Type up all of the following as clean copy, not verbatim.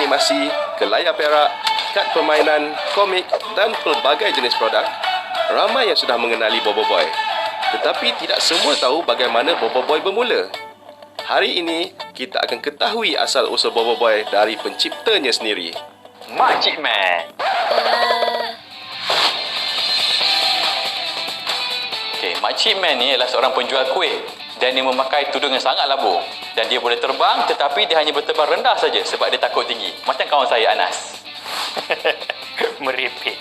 animasi ke layar perak, kad permainan, komik dan pelbagai jenis produk, ramai yang sudah mengenali Bobo Boy. Tetapi tidak semua tahu bagaimana Bobo Boy bermula. Hari ini, kita akan ketahui asal-usul Bobo Boy dari penciptanya sendiri. Makcik Man. Makcik Man ni adalah seorang penjual kuih dan dia memakai tudung yang sangat labuh. Dan dia boleh terbang tetapi dia hanya berterbang rendah saja sebab dia takut tinggi. Macam kawan saya Anas. Merepek.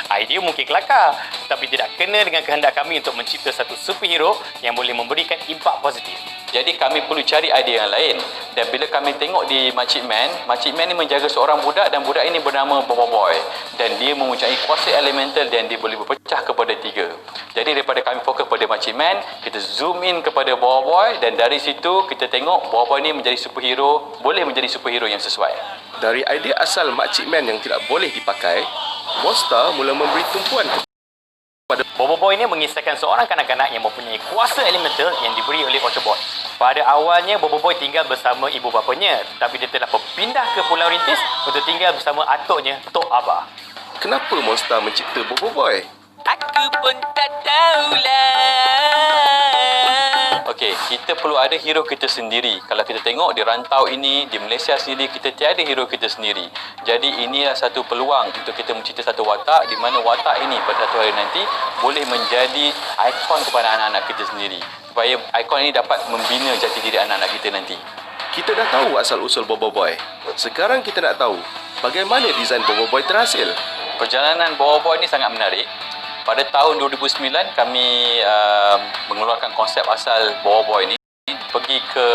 Idea mungkin kelakar, tapi tidak kena dengan kehendak kami untuk mencipta satu superhero yang boleh memberikan impak positif. Jadi kami perlu cari idea yang lain. Dan bila kami tengok di Makcik Man ni menjaga seorang budak dan budak ini bernama Bobo Boy. Dan dia mempunyai kuasa elemental dan dia boleh berpecah kepada 3. Jadi daripada kami fokus pada Makcik Man, kita zoom in kepada Bobo Boy dan dari situ kita tengok Bobo Boy ni menjadi superhero, boleh menjadi superhero yang sesuai. Dari idea asal Makcik Man yang tidak boleh dipakai, Monster mula memberi tumpuan kepada Bobo Boy ini mengisahkan seorang kanak-kanak yang mempunyai kuasa elemental yang diberi oleh Octobot. Pada awalnya, Bobo Boy tinggal bersama ibu bapanya, tapi dia telah berpindah ke Pulau Rintis untuk tinggal bersama atuknya, Tok Abah. kenapa Monster mencipta Bobo Boy. Aku pun tak tahulah. Okey, kita perlu ada hero kita sendiri. Kalau kita tengok di rantau ini, di Malaysia sendiri, kita tiada hero kita sendiri. Jadi inilah satu peluang untuk kita mencipta satu watak di mana watak ini pada satu hari nanti boleh menjadi ikon kepada anak-anak kita sendiri. Supaya ikon ini dapat membina jati diri anak-anak kita nanti. Kita dah tahu asal-usul Bobo Boy. Sekarang kita nak tahu bagaimana desain Bobo Boy terhasil. Perjalanan Bobo Boy ini sangat menarik. Pada tahun 2009 kami mengeluarkan konsep asal Bobo Boy ni, pergi ke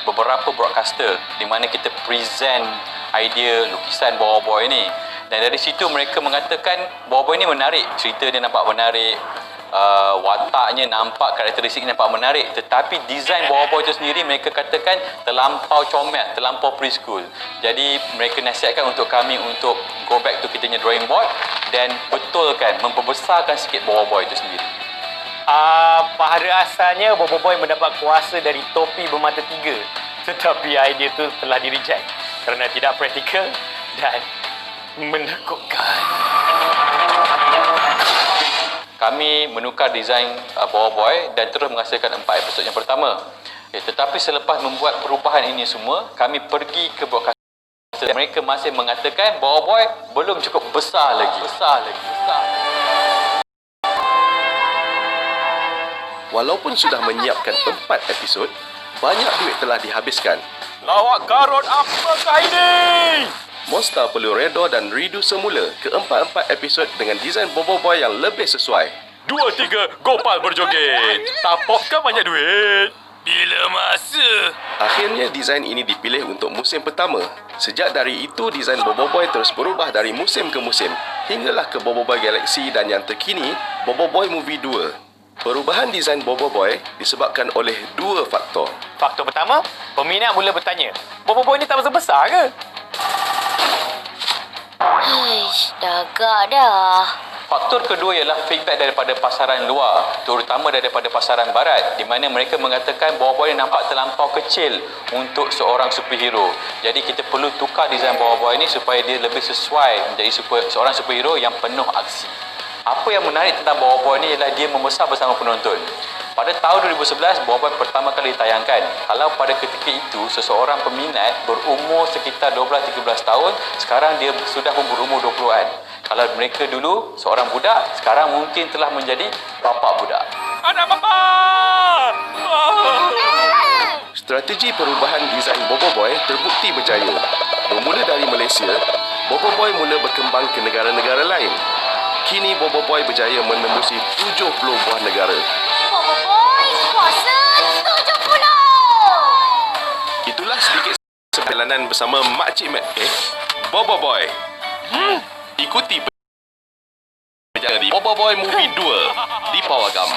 beberapa broadcaster di mana kita present idea lukisan Bobo Boy ni. Dan dari situ mereka mengatakan Bobo Boy ni menarik, cerita dia nampak menarik, wataknya nampak, karakteristik nampak menarik, tetapi desain Bobo Boy itu sendiri mereka katakan terlampau comel, terlampau preschool. Jadi mereka nasihatkan untuk kami untuk go back to kita punya drawing board dan betulkan, memperbesarkan sikit Bobo Boy itu sendiri. Pada asalnya Bobo Boy mendapat kuasa dari topi bermata 3, tetapi idea itu telah di-reject kerana tidak praktikal dan menakutkan. Kami menukar desain Bobo Boy dan terus menghasilkan 4 episod yang pertama. Tetapi selepas membuat perubahan ini semua, kami pergi ke broadcaster. Mereka masih mengatakan Bobo Boy belum cukup besar lagi. Walaupun sudah menyiapkan 4 episod, banyak duit telah dihabiskan. Lawak karut apakah ini? Monster perlu redha dan redo semula ke-4 episod dengan desain Bobo Boy yang lebih sesuai. 2-3 Gopal berjoget. Tapokkah banyak duit? Bila masa? Akhirnya desain ini dipilih untuk musim pertama. Sejak dari itu, desain Bobo Boy terus berubah dari musim ke musim hinggalah ke Bobo Boy Galaxy dan yang terkini, Bobo Boy Movie 2. Perubahan desain Bobo Boy disebabkan oleh 2 faktor. Faktor pertama, peminat mula bertanya, Bobo Boy ni tak besar ke? Dah agak dah. Faktor kedua ialah feedback daripada pasaran luar, terutama daripada pasaran barat, di mana mereka mengatakan Bobo Boy nampak terlampau kecil untuk seorang superhero. Jadi kita perlu tukar desain Bobo Boy ini supaya dia lebih sesuai menjadi seorang superhero yang penuh aksi. Apa yang menarik tentang Bobo Boy ni ialah dia membesar bersama penonton. Pada tahun 2011, Bobo Boy pertama kali ditayangkan. Kalau pada ketika itu, seseorang peminat berumur sekitar 12-13 tahun, sekarang dia sudah berumur 20-an. Kalau mereka dulu seorang budak, sekarang mungkin telah menjadi bapa budak. Anak bapa! Strategi perubahan desain Bobo Boy terbukti berjaya. Bermula dari Malaysia, Bobo Boy mula berkembang ke negara-negara lain. Kini Bobo Boy berjaya menembusi 70 buah negara. Bobo Boy, kuasa 70. Itulah sedikit perjalanan bersama Makcik Man. Bobo Boy. Ikuti perjalanan di Bobo Boy Movie 2 di Pawagam.